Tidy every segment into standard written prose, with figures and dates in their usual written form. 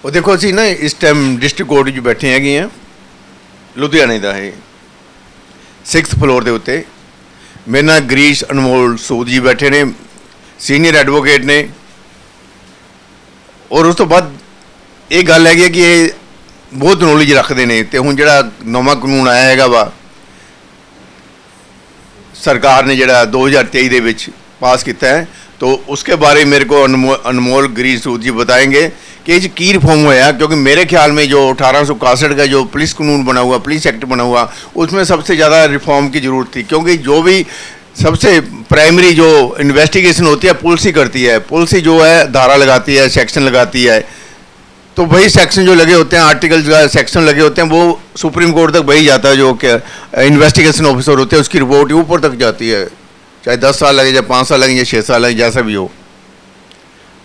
ਉਹ ਦੇਖੋ ਅਸੀਂ ਨਾ ਇਸ ਟਾਈਮ ਡਿਸਟ੍ਰਿਕਟ ਕੋਰਟ 'ਚ ਬੈਠੇ ਹੈਗੇ ਆ, ਲੁਧਿਆਣੇ ਦਾ ਇਹ 6th ਫਲੋਰ ਦੇ ਉੱਤੇ। ਮੇਰੇ ਨਾਲ ਗਰੀਸ਼ ਅਨਮੋਲ ਸੂਦ ਜੀ ਬੈਠੇ ਨੇ, ਸੀਨੀਅਰ ਐਡਵੋਕੇਟ ਨੇ। ਔਰ ਉਸ ਤੋਂ ਬਾਅਦ ਇਹ ਗੱਲ ਹੈਗੀ ਕਿ ਇਹ ਬਹੁਤ ਨੌਲੇਜ ਰੱਖਦੇ ਨੇ। ਤੇ ਹੁਣ ਜਿਹੜਾ ਨਵਾਂ ਕਾਨੂੰਨ ਆਇਆ ਹੈਗਾ ਵਾ सरकार ने जरा 2023 ਦੇ ਵਿੱਚ पास किया है, तो उसके बारे में मेरे को अनमोल गिरीश सूद जी बताएंगे कि ये की रिफॉर्म हुआ। क्योंकि मेरे ख्याल में जो 1861 का जो पुलिस कानून बना हुआ, पुलिस एक्ट बना हुआ, उसमें सबसे ज़्यादा रिफॉर्म की ज़रूरत थी। क्योंकि जो भी सबसे प्राइमरी जो इन्वेस्टिगेशन होती है पुलिस ही करती है। पुलिस ही जो है धारा लगाती है, सेक्शन लगाती है। तो वही सेक्शन जो लगे होते हैं, आर्टिकल का सेक्शन लगे होते हैं, वो सुप्रीम कोर्ट तक वही जाता है। जो कि इन्वेस्टिगेशन ऑफिसर होते हैं उसकी रिपोर्ट ऊपर तक जाती है, चाहे 10 साल लगे, चाहे 5 साल लगे, या 6 साल लगे, जैसा भी हो।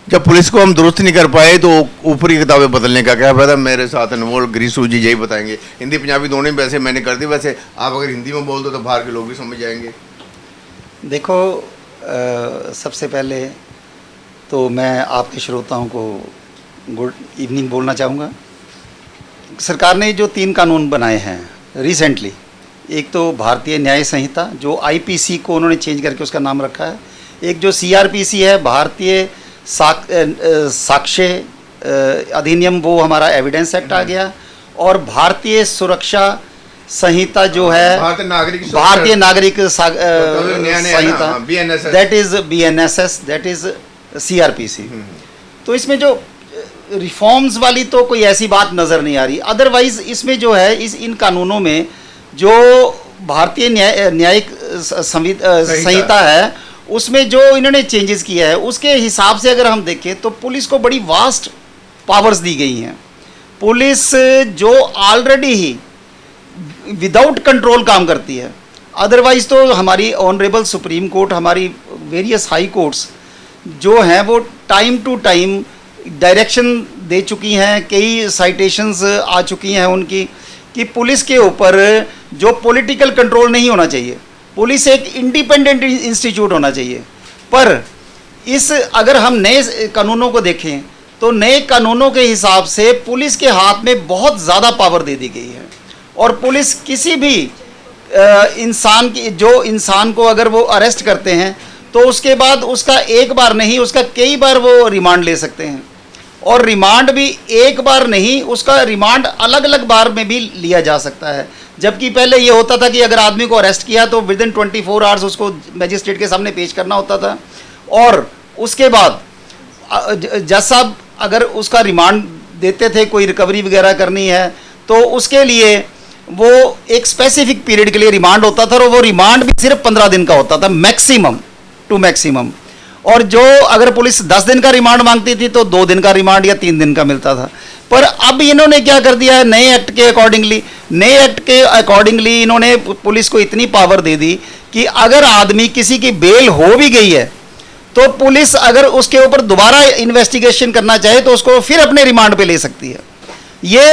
जब पुलिस को हम दुरुस्त नहीं कर पाए तो ऊपरी किताबें बदलने का क्या फायदा। मेरे साथ अनमोल गिरीश सूद जी यही बताएंगे। हिंदी पंजाबी दोनों ही वैसे मैंने कर दी, वैसे आप अगर हिंदी में बोल दो तो बाहर के लोग भी समझ जाएंगे। देखो, सबसे पहले तो मैं आपके श्रोताओं को गुड इवनिंग बोलना चाहूँगा। सरकार ने जो 3 कानून बनाए हैं रिसेंटली, एक तो भारतीय न्याय संहिता जो आईपीसी को उन्होंने चेंज करके उसका नाम रखा है, एक जो सीआरपीसी है भारतीय साक्ष्य अधिनियम, वो हमारा एविडेंस एक्ट आ गया, और भारतीय सुरक्षा संहिता जो है Bharatiya Nagarik Sanhita, that is BNSS, that is CrPC. तो इसमें जो रिफॉर्म्स वाली तो कोई ऐसी बात नज़र नहीं आ रही। अदरवाइज़ इसमें जो है इन कानूनों में जो भारतीय न्यायिक संहिता है उसमें जो इन्होंने चेंजेस किया है उसके हिसाब से अगर हम देखें तो पुलिस को बड़ी वास्ट पावर्स दी गई हैं। पुलिस जो ऑलरेडी ही विदाउट कंट्रोल काम करती है। अदरवाइज़ तो हमारी ऑनरेबल सुप्रीम कोर्ट, हमारी वेरियस हाई कोर्ट्स जो हैं वो टाइम टू टाइम डायरेक्शन दे चुकी हैं, कई साइटेशंस आ चुकी हैं उनकी, कि पुलिस के ऊपर जो पॉलिटिकल कंट्रोल नहीं होना चाहिए। पुलिस एक इंडिपेंडेंट इंस्टीट्यूट होना चाहिए। पर इस अगर हम नए कानूनों को देखें तो नए कानूनों के हिसाब से पुलिस के हाथ में बहुत ज़्यादा पावर दे दी गई है। और पुलिस किसी भी इंसान को अगर वो अरेस्ट करते हैं तो उसके बाद उसका एक बार नहीं, उसका कई बार वो रिमांड ले सकते हैं। और रिमांड भी एक बार नहीं, उसका रिमांड अलग अलग बार में भी लिया जा सकता है। जबकि पहले ये होता था कि अगर आदमी को अरेस्ट किया तो विद इन 24 आवर्स उसको मजिस्ट्रेट के सामने पेश करना होता था। और उसके बाद जज साहब अगर उसका रिमांड देते थे, कोई रिकवरी वगैरह करनी है तो उसके लिए वो एक स्पेसिफिक पीरियड के लिए रिमांड होता था, और वो रिमांड भी सिर्फ 15 दिन का होता था मैक्सिमम टू मैक्सिमम। और जो अगर पुलिस 10 दिन का रिमांड मांगती थी तो 2 दिन का रिमांड या 3 दिन का मिलता था। पर अब इन्होंने क्या कर दिया है, नए एक्ट के अकॉर्डिंगली इन्होंने पुलिस को इतनी पावर दे दी कि अगर आदमी किसी की बेल हो भी गई है तो पुलिस अगर उसके ऊपर दोबारा इन्वेस्टिगेशन करना चाहे तो उसको फिर अपने रिमांड पे ले सकती है। ये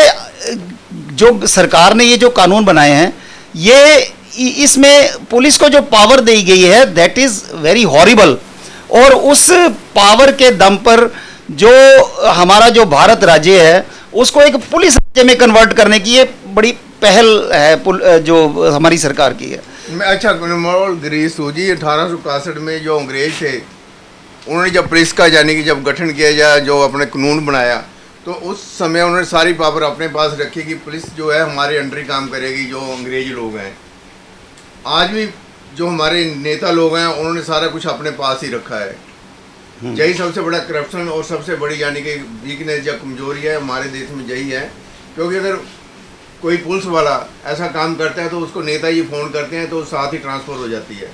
जो सरकार ने ये जो कानून बनाए हैं, ये इसमें पुलिस को जो पावर दी गई है दैट इज़ वेरी हॉरिबल। और उस पावर के दम पर जो हमारा जो भारत राज्य है उसको एक पुलिस राज्य में कन्वर्ट करने की ये बड़ी पहल है जो हमारी सरकार की है। अच्छा, अनमोल गिरीश सूद जी, 1861 में जो अंग्रेज थे उन्होंने जब पुलिस का यानी कि जब गठन किया या जो अपने कानून बनाया तो उस समय उन्होंने सारी पावर अपने पास रखी कि पुलिस जो है हमारे अंडर ही काम करेगी, जो अंग्रेज लोग हैं। आज भी जो हमारे नेता लोग हैं उन्होंने सारा कुछ अपने पास ही रखा है। यही सबसे बड़ा करप्शन और सबसे बड़ी यानी कि वीकनेस या कमजोरी है हमारे देश में, यही है। क्योंकि अगर कोई पुलिस वाला ऐसा काम करता है तो उसको नेता ही फ़ोन करते हैं तो साथ ही ट्रांसफ़र हो जाती है।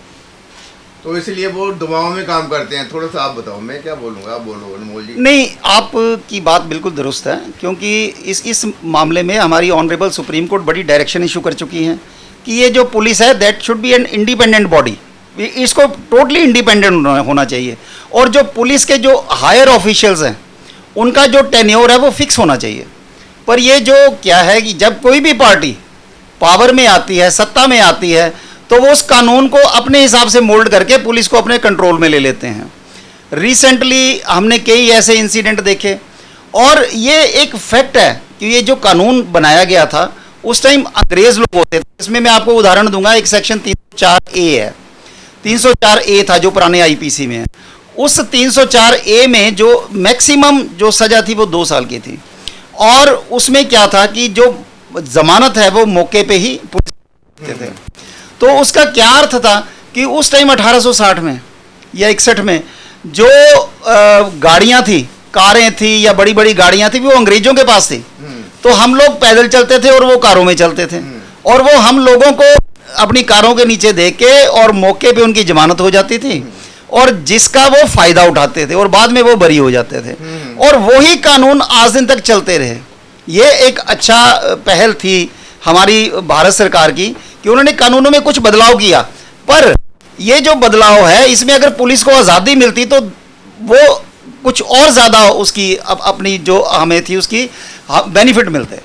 तो इसलिए वो दबाव में काम करते हैं। थोड़ा सा आप बताओ, मैं क्या बोलूँगा, आप बोलो अनमोल जी। नहीं, आपकी बात बिल्कुल दुरुस्त है, क्योंकि इस मामले में हमारी ऑनरेबल सुप्रीम कोर्ट बड़ी डायरेक्शन इशू कर चुकी है कि ये जो पुलिस है that should be an independent body, इसको टोटली इंडिपेंडेंट होना चाहिए। और जो पुलिस के जो हायर ऑफिशियल्स हैं उनका जो टेन्योर है वो फिक्स होना चाहिए। पर ये जो क्या है कि जब कोई भी पार्टी पावर में आती है, सत्ता में आती है, तो वो उस कानून को अपने हिसाब से मोल्ड करके पुलिस को अपने कंट्रोल में ले लेते हैं। रिसेंटली हमने कई ऐसे इंसिडेंट देखे और ये एक फैक्ट है कि ये जो कानून बनाया गया था उस टाइम अंग्रेज लोग होते थे। इसमें मैं आपको उदाहरण दूंगा, एक सेक्शन 304A है, 304A था जो पुराने आईपीसी में है। उस 304A में जो मैक्सिमम जो सजा थी वो 2 साल की थी, और उसमें क्या था कि जो जमानत है वो मौके पे ही पुलिस देते थे। तो उसका क्या अर्थ था कि उस टाइम 1860 में या 61 में जो गाड़ियां थी, कारें थी या बड़ी बड़ी गाड़ियां थी, वो अंग्रेजों के पास थी। तो हम लोग पैदल चलते थे और वो कारों में चलते थे, और वो हम लोगों को अपनी कारों के नीचे देख के और मौके पे उनकी जमानत हो जाती थी, और जिसका वो फायदा उठाते थे और बाद में वो बरी हो जाते थे। और वही कानून आज दिन तक चलते रहे। ये एक अच्छा पहल थी हमारी भारत सरकार की कि उन्होंने कानूनों में कुछ बदलाव किया। पर ये जो बदलाव है इसमें अगर पुलिस को आज़ादी मिलती तो वो कुछ और ज़्यादा उसकी अपनी जो हमें थी उसकी बेनिफिट मिलते।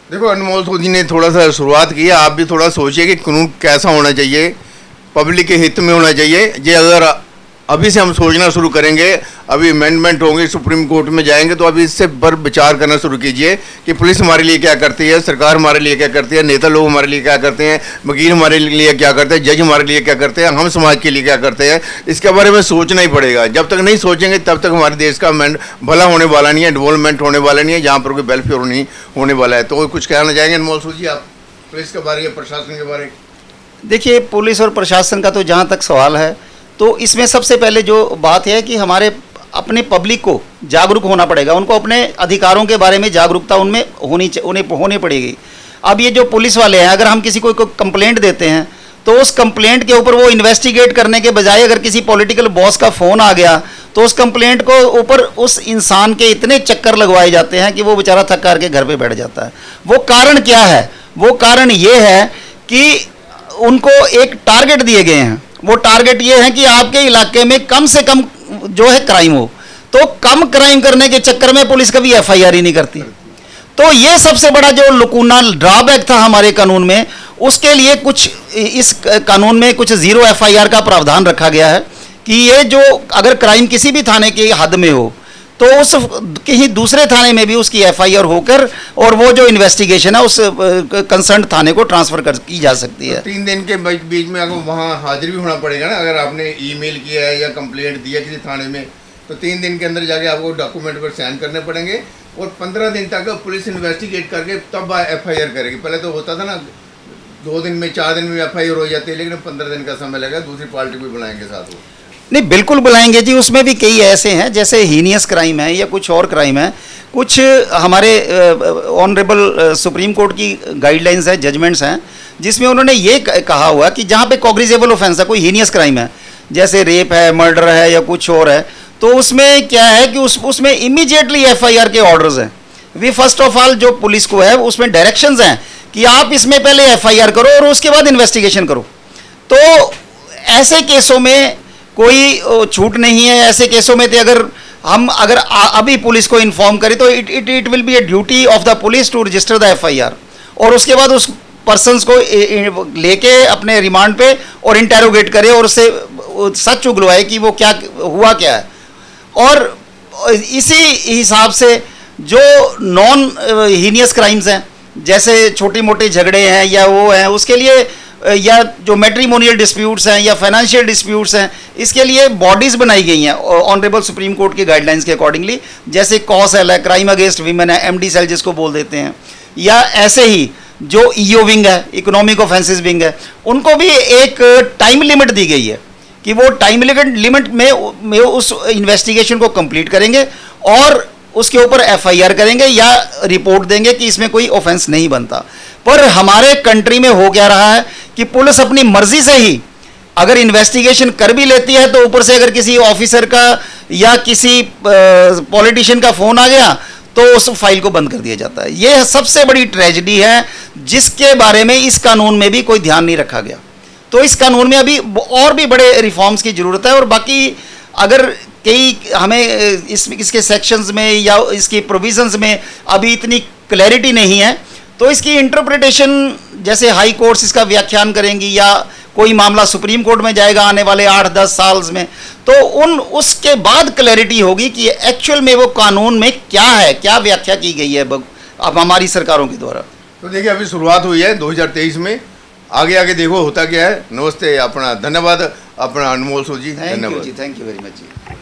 देखो, अनमोल सूद जी ने थोड़ा सा शुरुआत की है, आप भी थोड़ा सोचिए कि कानून कैसा होना चाहिए, पब्लिक के हित में होना चाहिए। ये अगर अभी से हम सोचना शुरू करेंगे, अभी अमेंडमेंट होंगे, सुप्रीम कोर्ट में जाएंगे, तो अभी इससे पर विचार करना शुरू कीजिए कि पुलिस हमारे लिए क्या करती है, सरकार हमारे लिए क्या करती है, नेता लोग हमारे लिए क्या करते हैं, वकील हमारे लिए क्या करते हैं, जज हमारे लिए क्या करते हैं, हम समाज के लिए क्या करते हैं। इसके बारे में सोचना ही पड़ेगा। जब तक नहीं सोचेंगे तब तक हमारे देश का भला होने वाला नहीं है, डेवलपमेंट होने वाला नहीं है, जहाँ पर कोई वेलफेयर नहीं होने वाला है। तो कुछ कहना चाहेंगे अनमोल सूद जी आप पुलिस के बारे में, प्रशासन के बारे में? देखिए, पुलिस और प्रशासन का तो जहाँ तक सवाल है, तो इसमें सबसे पहले जो बात है कि हमारे अपने पब्लिक को जागरूक होना पड़ेगा। उनको अपने अधिकारों के बारे में जागरूकता उनमें होनी पड़ेगी। अब ये जो पुलिस वाले हैं, अगर हम किसी को कंप्लेंट देते हैं तो उस कंप्लेंट के ऊपर वो इन्वेस्टिगेट करने के बजाय अगर किसी पॉलिटिकल बॉस का फ़ोन आ गया तो उस कंप्लेंट को ऊपर उस इंसान के इतने चक्कर लगवाए जाते हैं कि वो बेचारा थक करके घर पे बैठ जाता है। वो कारण क्या है? वो कारण ये है कि उनको एक टारगेट दिए गए हैं। वो टारगेट ये है कि आपके इलाके में कम से कम जो है क्राइम हो। तो कम क्राइम करने के चक्कर में पुलिस कभी एफआईआर ही नहीं करती। तो ये सबसे बड़ा जो लुकूना ड्रॉबैक था हमारे कानून में, उसके लिए कुछ इस कानून में कुछ 0 एफआईआर का प्रावधान रखा गया है कि ये जो अगर क्राइम किसी भी थाने की हद में हो तो उस कहीं दूसरे थाने में भी उसकी एफआईआर होकर और वो जो इन्वेस्टिगेशन है उस कंसर्न थाने को ट्रांसफर की जा सकती है। तो 3 दिन के बीच में अगर वहाँ हाजिर भी होना पड़ेगा ना, अगर आपने ईमेल किया है या कंप्लेंट दिया किसी थाने में, तो 3 दिन के अंदर जाके आपको डॉक्यूमेंट पर साइन करने पड़ेंगे, और 15 दिन तक पुलिस इन्वेस्टिगेट करके तब एफआईआर करेगी। पहले तो होता था ना 2 दिन में 4 दिन में एफआईआर हो जाती है, लेकिन 15 दिन का समय लगेगा। दूसरी पार्टी भी बुलाएंगे साथ वो। नहीं, बिल्कुल बुलाएंगे जी। उसमें भी कई ऐसे हैं जैसे हीनियस क्राइम है या कुछ और क्राइम है। कुछ हमारे ऑनरेबल सुप्रीम कोर्ट की गाइडलाइंस है, जजमेंट्स हैं, जिसमें उन्होंने ये कहा हुआ कि जहाँ पे कॉग्निजेबल ऑफेंस है, कोई हीनियस क्राइम है जैसे रेप है, मर्डर है या कुछ और है, तो उसमें क्या है कि उसमें इमीडिएटली एफआईआर के ऑर्डर्स हैं। वी फर्स्ट ऑफ ऑल जो पुलिस को है उसमें डायरेक्शंस हैं कि आप इसमें पहले एफआईआर करो और उसके बाद इन्वेस्टिगेशन करो। तो ऐसे केसों में कोई छूट नहीं है। ऐसे केसों में अगर अभी पुलिस को इन्फॉर्म करें तो it will be a duty of the police to register the FIR, और उसके बाद उस पर्सन्स को लेके अपने रिमांड पे और इंटेरोगेट करे और उससे सच उगलवाए कि वो क्या हुआ क्या है। और इसी हिसाब से जो नॉन हीनियस क्राइम्स हैं जैसे छोटी मोटे झगड़े हैं या वो हैं, उसके लिए या जो मैट्रिमोनियल डिस्प्यूट्स हैं या फाइनेंशियल डिस्प्यूट्स हैं, इसके लिए बॉडीज़ बनाई गई हैं ऑनरेबल सुप्रीम कोर्ट की गाइडलाइंस के अकॉर्डिंगली। जैसे कॉ सेल है, क्राइम अगेंस्ट वीमेन है, एमडी सेल जिसको बोल देते हैं, या ऐसे ही जो ईओ विंग है, इकोनॉमिक ऑफेंसेस विंग है, उनको भी एक टाइम लिमिट दी गई है कि वो टाइम लिमिट में उस इन्वेस्टिगेशन को कंप्लीट करेंगे और उसके ऊपर एफआईआर करेंगे या रिपोर्ट देंगे कि इसमें कोई ऑफेंस नहीं बनता। पर हमारे कंट्री में हो क्या रहा है कि पुलिस अपनी मर्जी से ही अगर इन्वेस्टिगेशन कर भी लेती है तो ऊपर से अगर किसी ऑफिसर का या किसी पॉलिटिशियन का फ़ोन आ गया तो उस फाइल को बंद कर दिया जाता है। यह सबसे बड़ी ट्रेजेडी है जिसके बारे में इस कानून में भी कोई ध्यान नहीं रखा गया। तो इस कानून में अभी और भी बड़े रिफॉर्म्स की ज़रूरत है। और बाकी अगर कई हमें इसके सेक्शंस में या इसकी प्रोविजंस में अभी इतनी क्लैरिटी नहीं है तो इसकी इंटरप्रिटेशन जैसे हाई कोर्ट्स इसका व्याख्यान करेंगी या कोई मामला सुप्रीम कोर्ट में जाएगा आने वाले 8-10 साल में, तो उसके बाद क्लैरिटी होगी कि एक्चुअल में वो कानून में क्या है, क्या व्याख्या की गई है अब हमारी सरकारों के द्वारा। तो देखिए अभी शुरुआत हुई है 2023 में, आगे आगे देखो होता क्या है। नमस्ते, अपना धन्यवाद, अपना अनमोल सूद जी, थैंक यू धन्यवाद। जी, thank you very much ji.